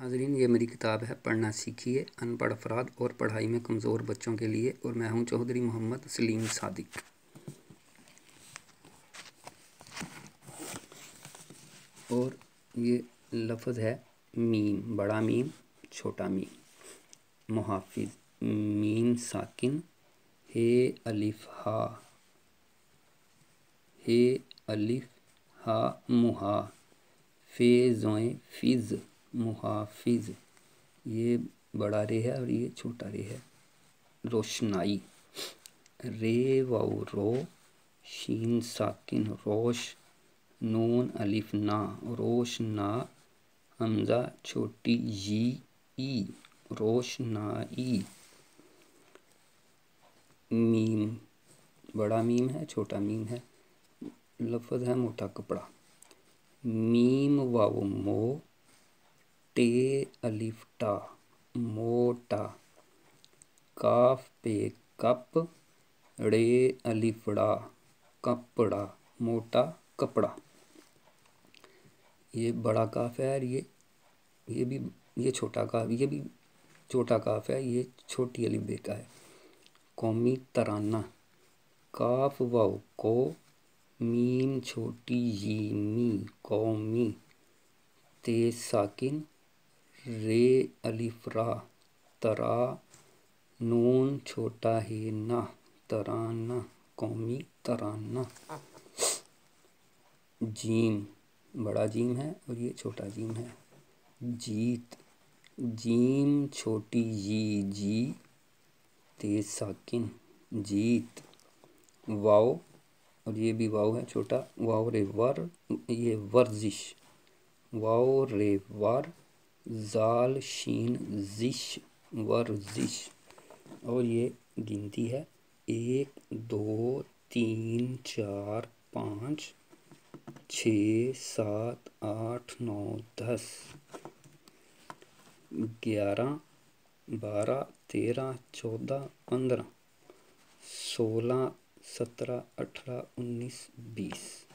नाज़रीन, ये मेरी किताब है पढ़ना सीखिए अनपढ़ अफराद और पढ़ाई में कमज़ोर बच्चों के लिए, और मैं हूँ चौधरी मोहम्मद सलीम सादिक। और ये लफ्ज़ है मीम, बड़ा मीम छोटा मीम। मुहाफिज, मीम साकिन, हे अलिफ हा, हे अलिफ हा मुहा, फे ज़ोए फिज़, मुहाफिज। ये बड़ा रे है और ये छोटा रे है। रोशनाई, रे वाउ रो, शीन साकिन रोश, नून अलिफ ना, रोशना, हमज़ा छोटी जी ई, रोशनाई। मीम, बड़ा मीम है छोटा मीम है। लफ्ज़ है मोटा कपड़ा। मीम वाव मो, टे अलिफ टा, मोटा। काफ पे कप, ड़े अलिफड़ा, कपड़ा, मोटा कपड़ा। ये बड़ा काफ है और ये छोटा काफ, ये भी छोटा काफ है, ये छोटी अलिफ बे का है। कौमी तराना, काफ वाव को, मीम छोटी जी मी, कौमी। ते साकिन, रे अलिफ रा, तरा, नून छोटा है ना, तराना, कौमी तराना। जीम, बड़ा जीम है और ये छोटा जीम है। जीत, जीम छोटी जी जी, तेज साकिन, जीत। वाव, और ये भी वाव है छोटा, वाव रे वर, ये वर्जिश, वाव रे वर, जाल शीन जिश, वर्जिश। और ये गिनती है 1 2 3 4 5 6 7 8 9 10 11 12 13 14 15 16 17 18 19 20।